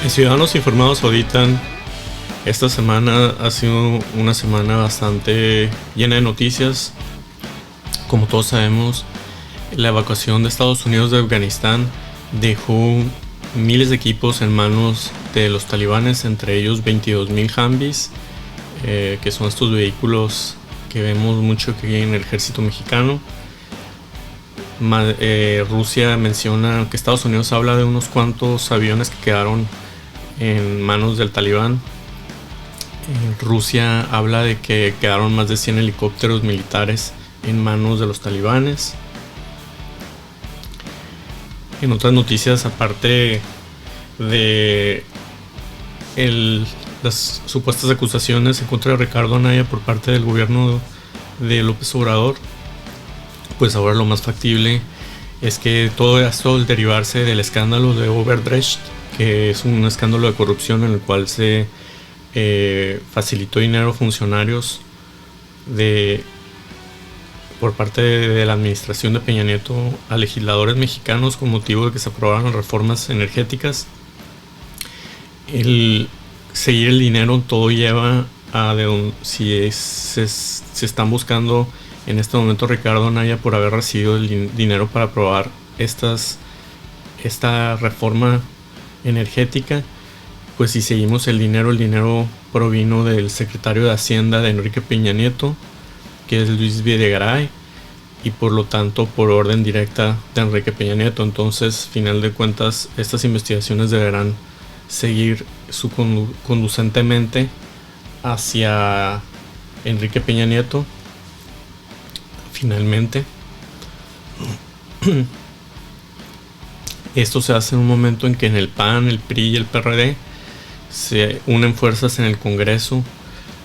En Ciudadanos Informados auditan, esta semana ha sido una semana bastante llena de noticias. Como todos sabemos, la evacuación de Estados Unidos de Afganistán dejó miles de equipos en manos de los talibanes, entre ellos 22,000 Humvees, que son estos vehículos que vemos mucho aquí en el ejército mexicano. Rusia menciona que Estados Unidos habla de unos cuantos aviones que quedaron en manos del talibán. Rusia habla de que quedaron más de 100 helicópteros militares en manos de los talibanes. En otras noticias, aparte de las supuestas acusaciones en contra de Ricardo Anaya por parte del gobierno de López Obrador, pues ahora lo más factible es que todo esto, al derivarse del escándalo de Odebrecht, que es un escándalo de corrupción en el cual se facilitó dinero a funcionarios por parte de la administración de Peña Nieto a legisladores mexicanos con motivo de que se aprobaron reformas energéticas. El seguir el dinero todo lleva a si se están buscando en este momento Ricardo Anaya por haber recibido el dinero para aprobar esta reforma energética. Pues si seguimos el dinero provino del secretario de Hacienda de Enrique Peña Nieto, que es Luis Videgaray, y por lo tanto por orden directa de Enrique Peña Nieto. Entonces, final de cuentas, estas investigaciones deberán seguir conducentemente hacia Enrique Peña Nieto. Finalmente, esto se hace en un momento en que en el PAN, el PRI y el PRD se unen fuerzas en el Congreso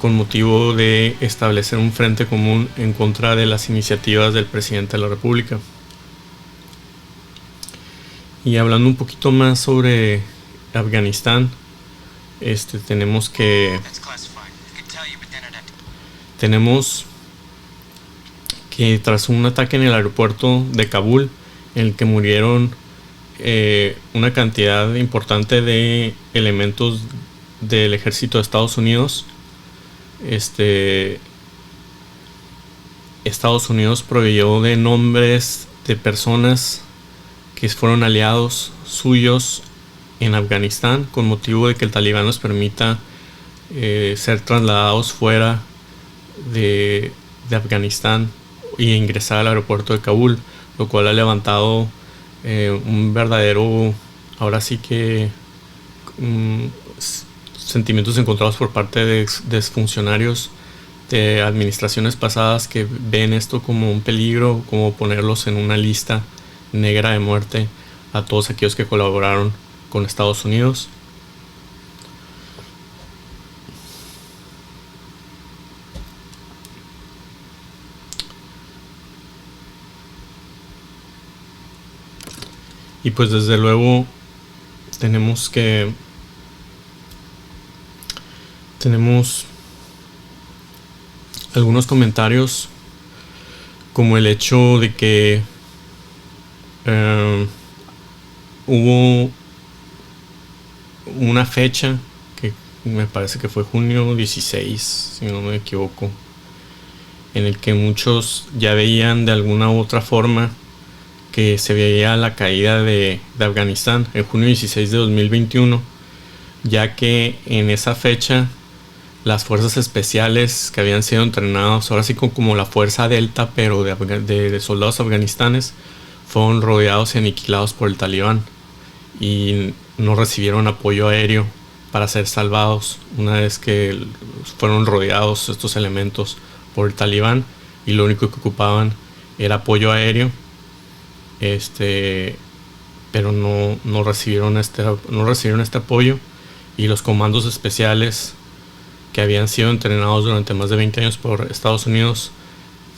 con motivo de establecer un frente común en contra de las iniciativas del presidente de la República. Y hablando un poquito más sobre Afganistán, tenemos que tras un ataque en el aeropuerto de Kabul, en el que murieron una cantidad importante de elementos del ejército de Estados Unidos, Estados Unidos proveyó de nombres de personas que fueron aliados suyos en Afganistán con motivo de que el talibán les permita ser trasladados fuera de Afganistán y ingresar al aeropuerto de Kabul, lo cual ha levantado un verdadero, ahora sí que sentimientos encontrados por parte de funcionarios de administraciones pasadas que ven esto como un peligro, como ponerlos en una lista negra de muerte a todos aquellos que colaboraron con Estados Unidos. Y pues desde luego tenemos algunos comentarios, como el hecho de que hubo una fecha que me parece que fue junio 16, si no me equivoco, en el que muchos ya veían de alguna u otra forma que se veía la caída de Afganistán en junio 16 de 2021, ya que en esa fecha las fuerzas especiales que habían sido entrenados, ahora sí como la fuerza Delta, pero de soldados afganistanes, fueron rodeados y aniquilados por el talibán y no recibieron apoyo aéreo para ser salvados una vez que fueron rodeados estos elementos por el talibán, y lo único que ocupaban era apoyo aéreo, pero no recibieron este apoyo, y los comandos especiales que habían sido entrenados durante más de 20 años por Estados Unidos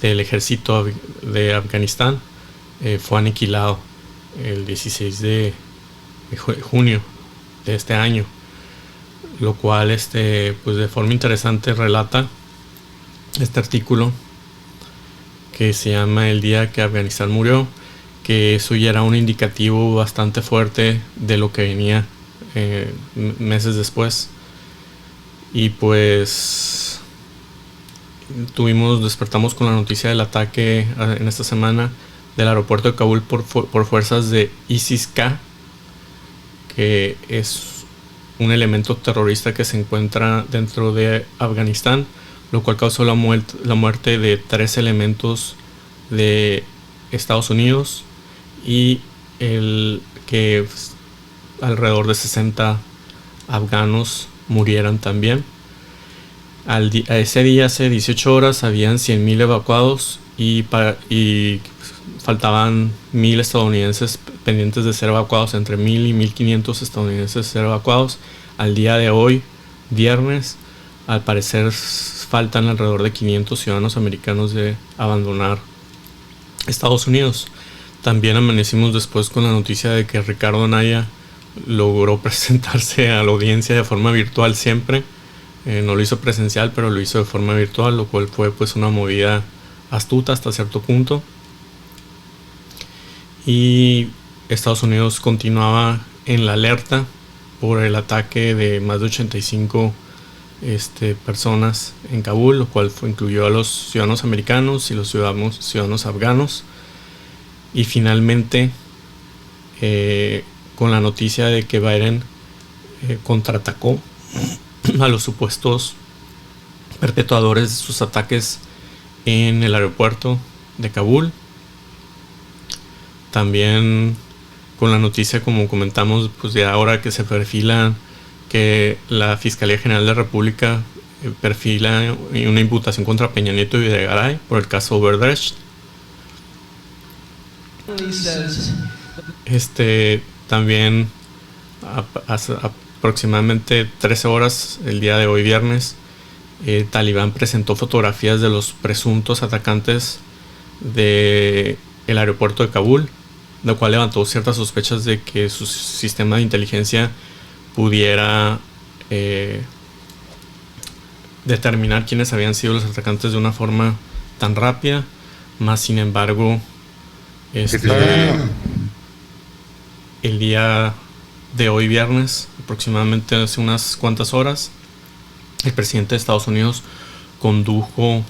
del ejército de Afganistán fue aniquilado el 16 de junio de este año, lo cual pues de forma interesante relata este artículo que se llama El día que Afganistán murió, que eso ya era un indicativo bastante fuerte de lo que venía meses después. Y pues despertamos con la noticia del ataque en esta semana del aeropuerto de Kabul por fuerzas de ISIS-K, que es un elemento terrorista que se encuentra dentro de Afganistán, lo cual causó la muerte de 3 elementos de Estados Unidos y que alrededor de 60 afganos murieran también. A ese día, hace 18 horas, habían 100.000 evacuados y faltaban 1.000 estadounidenses pendientes de ser evacuados, entre 1.000 y 1.500 estadounidenses ser evacuados. Al día de hoy, viernes, al parecer faltan alrededor de 500 ciudadanos americanos de abandonar Estados Unidos. También amanecimos después con la noticia de que Ricardo Anaya logró presentarse a la audiencia de forma virtual siempre. No lo hizo presencial, pero lo hizo de forma virtual, lo cual fue pues una movida astuta hasta cierto punto. Y Estados Unidos continuaba en la alerta por el ataque de más de 85 personas en Kabul, lo cual incluyó a los ciudadanos americanos y los ciudadanos afganos. Y finalmente, con la noticia de que Biden contraatacó a los supuestos perpetuadores de sus ataques en el aeropuerto de Kabul. También con la noticia, como comentamos, pues de ahora que se perfila que la Fiscalía General de la República perfila una imputación contra Peña Nieto y Videgaray por el caso Odebrecht. También hace aproximadamente 13 horas, el día de hoy viernes, Talibán presentó fotografías de los presuntos atacantes del aeropuerto de Kabul, lo cual levantó ciertas sospechas de que su sistema de inteligencia pudiera determinar quiénes habían sido los atacantes de una forma tan rápida. Más sin embargo, el día de hoy viernes, aproximadamente hace unas cuantas horas, el presidente de Estados Unidos condujo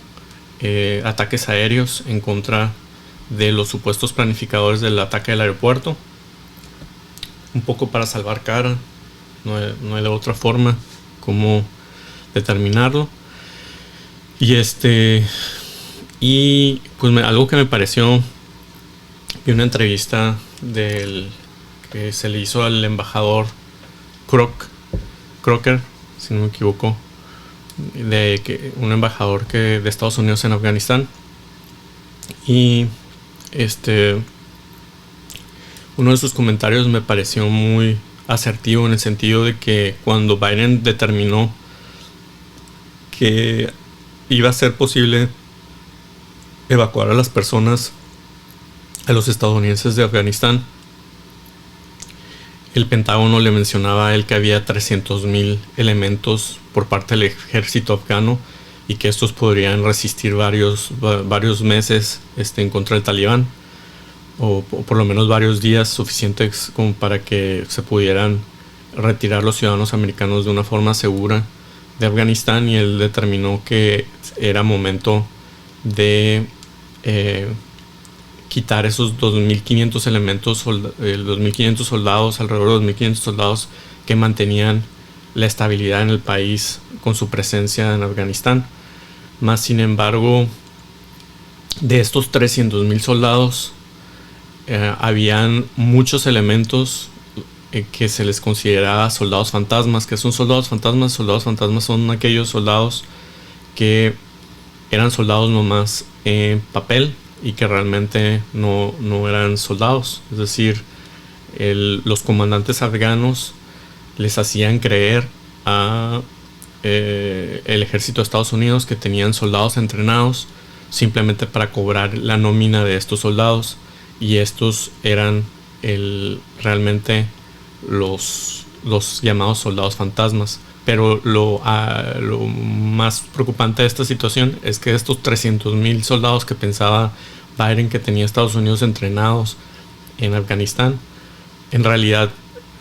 ataques aéreos en contra de los supuestos planificadores del ataque del aeropuerto, un poco para salvar cara. No hay de otra forma como determinarlo. Y pues algo que me pareció, vi una entrevista que se le hizo al embajador Crocker, si no me equivoco, un embajador de Estados Unidos en Afganistán. Y uno de sus comentarios me pareció muy asertivo, en el sentido de que cuando Biden determinó que iba a ser posible evacuar a las personas, a los estadounidenses de Afganistán, el Pentágono le mencionaba a él que había 300.000 elementos por parte del ejército afgano y que estos podrían resistir varios meses en contra del Talibán, o por lo menos varios días, suficientes como para que se pudieran retirar los ciudadanos americanos de una forma segura de Afganistán. Y él determinó que era momento de quitar esos 2.500 elementos, 2.500 soldados, alrededor de 2.500 soldados que mantenían la estabilidad en el país con su presencia en Afganistán. Más sin embargo, de estos 300.000 soldados, habían muchos elementos que se les consideraba soldados fantasmas. ¿Qué son soldados fantasmas? Soldados fantasmas son aquellos soldados que eran soldados nomás en papel y que realmente no eran soldados. Es decir, los comandantes afganos les hacían creer a el ejército de Estados Unidos que tenían soldados entrenados simplemente para cobrar la nómina de estos soldados, y estos eran realmente los llamados soldados fantasmas. Pero lo más preocupante de esta situación es que estos 300.000 soldados que pensaba Biden que tenía Estados Unidos entrenados en Afganistán, en realidad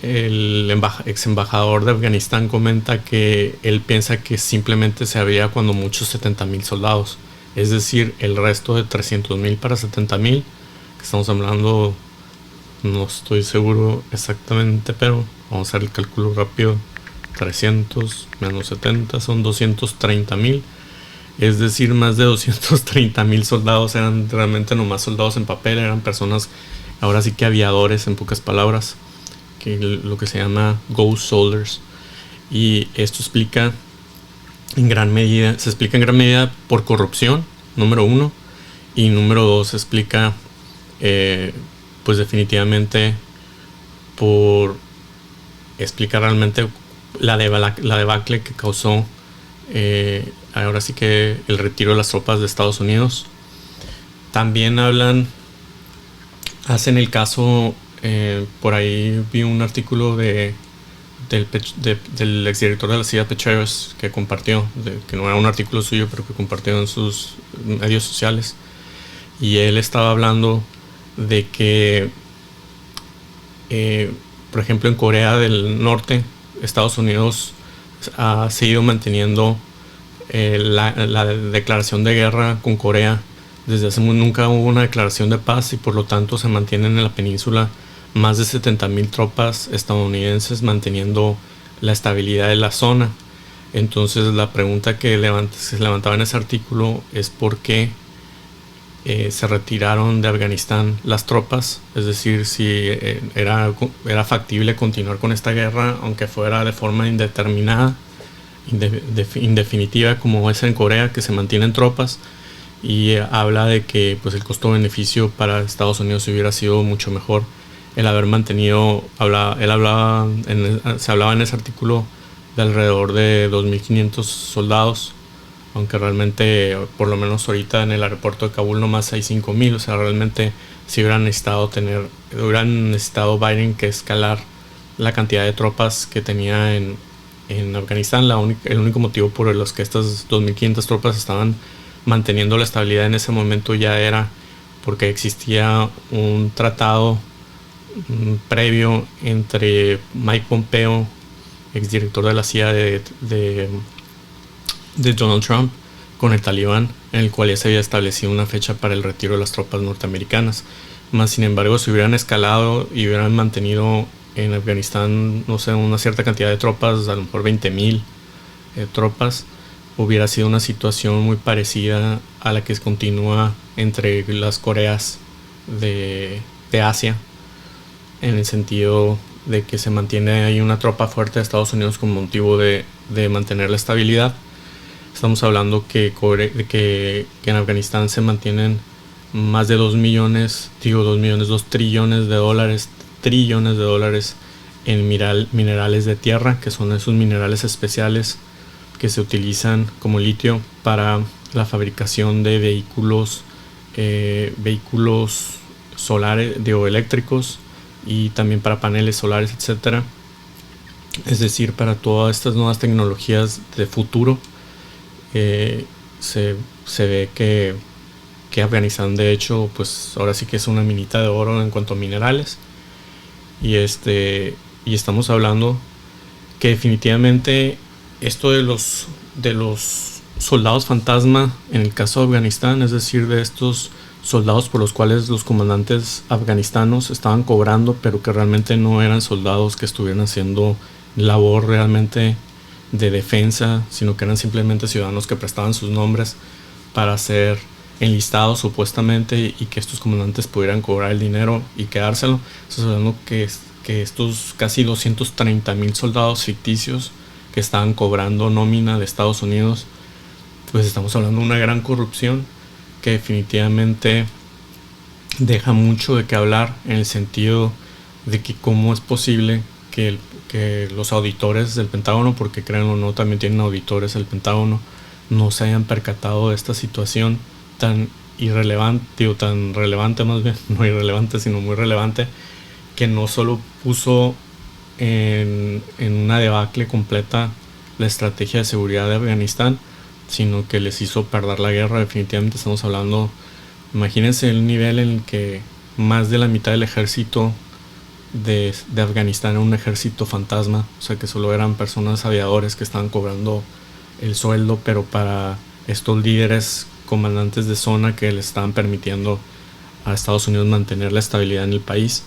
ex embajador de Afganistán comenta que él piensa que simplemente se había cuando muchos 70,000 soldados. Es decir, el resto de 300,000 para 70,000, que estamos hablando, no estoy seguro exactamente, pero vamos a hacer el cálculo rápido. 300 menos 70 son 230,000. Es decir, más de 230,000 soldados eran realmente nomás soldados en papel, eran personas, ahora sí que aviadores en pocas palabras, que lo que se llama ghost soldiers. Y esto se explica en gran medida por corrupción, número uno, y número dos se explica pues definitivamente explica realmente la debacle que causó ahora sí que el retiro de las tropas de Estados Unidos. También hacen el caso, por ahí vi un artículo del exdirector de la CIA, Petraeus, que compartió, que no era un artículo suyo, pero que compartió en sus medios sociales, y él estaba hablando de que por ejemplo en Corea del Norte Estados Unidos ha seguido manteniendo la declaración de guerra con Corea. Desde hace nunca hubo una declaración de paz y por lo tanto se mantienen en la península más de 70,000 tropas estadounidenses manteniendo la estabilidad de la zona. Entonces la pregunta que se levantaba en ese artículo es por qué se retiraron de Afganistán las tropas, es decir, si era factible continuar con esta guerra aunque fuera de forma indeterminada, indefinitiva, como es en Corea, que se mantienen tropas. Y habla de que pues el costo-beneficio para Estados Unidos hubiera sido mucho mejor el haber mantenido, se hablaba en ese artículo de alrededor de 2,500 soldados, aunque realmente por lo menos ahorita en el aeropuerto de Kabul nomás hay 5,000. O sea, realmente si hubieran necesitado Biden que escalar la cantidad de tropas que tenía en Afganistán. El único motivo por los que estas 2,500 tropas estaban manteniendo la estabilidad en ese momento ya era porque existía un tratado previo entre Mike Pompeo, exdirector de la CIA de Donald Trump, con el Talibán, en el cual ya se había establecido una fecha para el retiro de las tropas norteamericanas. Más sin embargo, si hubieran escalado y hubieran mantenido en Afganistán, no sé, una cierta cantidad de tropas, a lo mejor 20,000 tropas, hubiera sido una situación muy parecida a la que continúa entre las Coreas de Asia, en el sentido de que se mantiene ahí una tropa fuerte de Estados Unidos con motivo de mantener la estabilidad. Estamos hablando que en Afganistán se mantienen más de 2 trillones de dólares en minerales de tierra, que son esos minerales especiales que se utilizan como litio para la fabricación de vehículos solares, eléctricos, y también para paneles solares, etcétera. Es decir, para todas estas nuevas tecnologías de futuro. Se ve que Afganistán, de hecho, pues ahora sí que es una minita de oro en cuanto a minerales. Y estamos hablando que definitivamente esto de los soldados fantasma en el caso de Afganistán, es decir, de estos soldados por los cuales los comandantes afganistanos estaban cobrando, pero que realmente no eran soldados que estuvieran haciendo labor realmente de defensa, sino que eran simplemente ciudadanos que prestaban sus nombres para ser enlistados supuestamente, y que estos comandantes pudieran cobrar el dinero y quedárselo. Estamos hablando que estos casi 230,000 soldados ficticios que estaban cobrando nómina de Estados Unidos, pues estamos hablando de una gran corrupción que definitivamente deja mucho de qué hablar, en el sentido de que cómo es posible que los auditores del Pentágono, porque créanlo o no, también tienen auditores el Pentágono, no se hayan percatado de esta situación tan relevante más bien, no irrelevante, sino muy relevante, que no solo puso en una debacle completa la estrategia de seguridad de Afganistán, sino que les hizo perder la guerra. Definitivamente estamos hablando, imagínense el nivel en el que más de la mitad del ejército de Afganistán era un ejército fantasma, o sea que solo eran personas aviadores que estaban cobrando el sueldo, pero para estos líderes comandantes de zona que le estaban permitiendo a Estados Unidos mantener la estabilidad en el país.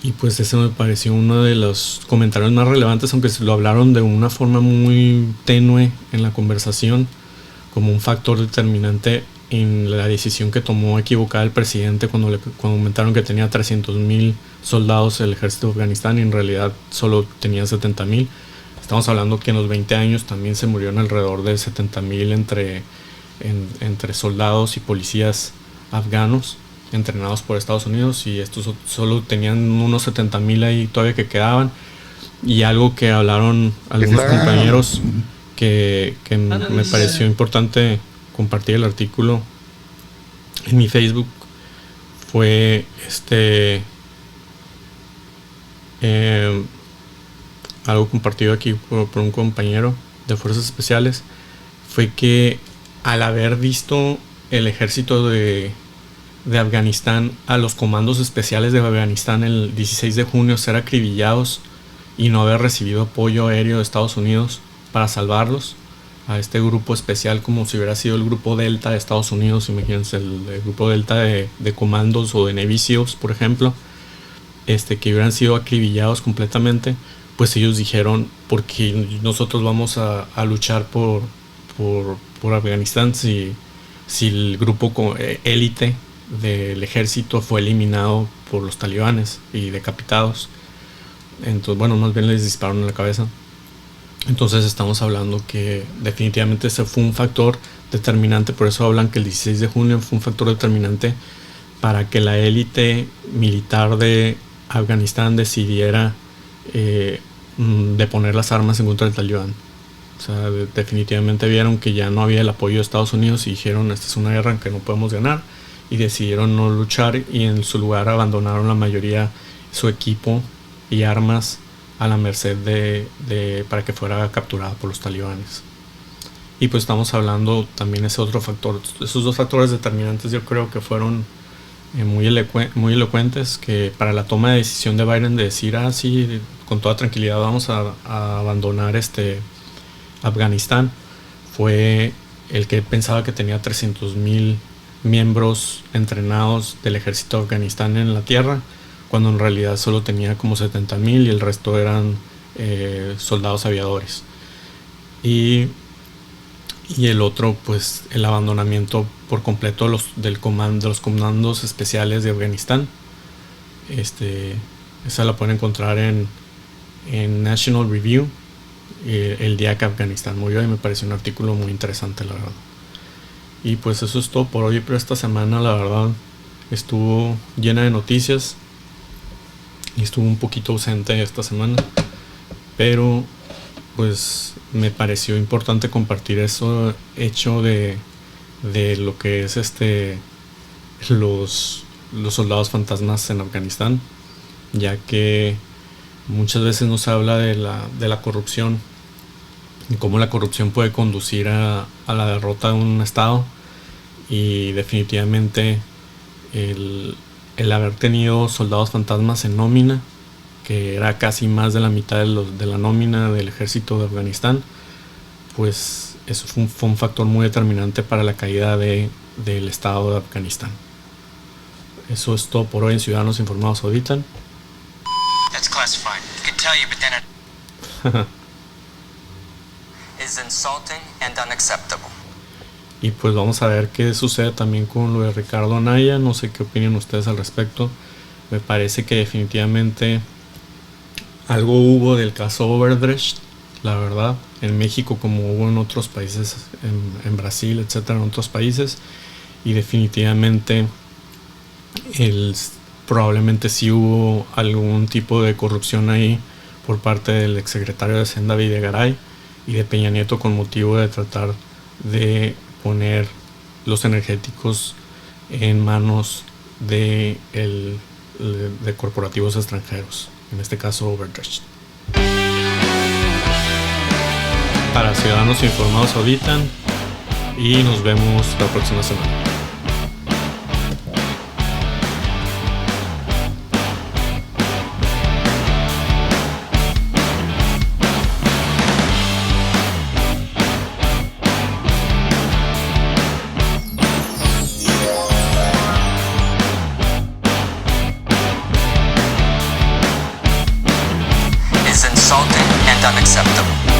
Y pues ese me pareció uno de los comentarios más relevantes, aunque se lo hablaron de una forma muy tenue en la conversación, como un factor determinante en la decisión que tomó equivocada el presidente cuando comentaron que tenía 300,000 soldados el ejército de Afganistán y en realidad solo tenía 70,000. Estamos hablando que en los 20 años también se murieron alrededor de 70,000 entre soldados y policías afganos entrenados por Estados Unidos, y estos solo tenían unos 70,000 ahí todavía que quedaban. Y algo que hablaron algunos compañeros que me pareció importante compartir el artículo en mi Facebook fue algo compartido aquí por un compañero de Fuerzas Especiales, fue que al haber visto el ejército de Afganistán a los comandos especiales de Afganistán el 16 de junio ser acribillados y no haber recibido apoyo aéreo de Estados Unidos para salvarlos, a este grupo especial como si hubiera sido el grupo Delta de Estados Unidos, imagínense el grupo Delta de comandos o de Navy SEALs, por ejemplo, que hubieran sido acribillados completamente, pues ellos dijeron, porque nosotros vamos a luchar por Afganistán si el grupo élite del ejército fue eliminado por los talibanes y decapitados. Entonces, bueno, más bien les dispararon en la cabeza. Entonces estamos hablando que definitivamente ese fue un factor determinante. Por eso hablan que el 16 de junio fue un factor determinante para que la élite militar de Afganistán decidiera deponer las armas en contra del talibán. O sea, definitivamente vieron que ya no había el apoyo de Estados Unidos y dijeron, esta es una guerra en que no podemos ganar, y decidieron no luchar, y en su lugar abandonaron la mayoría su equipo y armas a la merced para que fuera capturada por los talibanes. Y pues estamos hablando también ese otro factor, esos dos factores determinantes yo creo que fueron muy elocuentes, que para la toma de decisión de Biden de decir, sí, con toda tranquilidad vamos a abandonar Afganistán, fue el que pensaba que tenía 300,000 miembros entrenados del ejército de Afganistán en la tierra, cuando en realidad solo tenía como 70,000 y el resto eran soldados aviadores. Y el otro, pues el abandonamiento por completo de los comandos especiales de Afganistán. Esa la pueden encontrar en National Review, el día que Afganistán murió, y me pareció un artículo muy interesante, la verdad. Y pues eso es todo por hoy, pero esta semana la verdad estuvo llena de noticias y estuvo un poquito ausente esta semana, pero pues me pareció importante compartir eso hecho de lo que es los soldados fantasmas en Afganistán, ya que muchas veces no se habla de la corrupción y cómo la corrupción puede conducir a la derrota de un estado. Y definitivamente el haber tenido soldados fantasmas en nómina, que era casi más de la mitad de la nómina del ejército de Afganistán, pues eso fue un factor muy determinante para la caída del estado de Afganistán. Eso es todo por hoy en Ciudadanos Informados Auditan. That's classified. I can tell you, but then is insulting and unacceptable. Y pues vamos a ver qué sucede también con lo de Ricardo Anaya. No sé qué opinan ustedes al respecto. Me parece que definitivamente algo hubo del caso Overdrecht, la verdad, en México como hubo en otros países, en Brasil, etcétera, en otros países. Y definitivamente probablemente sí hubo algún tipo de corrupción ahí por parte del exsecretario de Hacienda Videgaray y de Peña Nieto, con motivo de tratar de poner los energéticos en manos de corporativos extranjeros, en este caso Overdrecht. Para Ciudadanos Informados Auditan, y nos vemos la próxima semana. and unacceptable.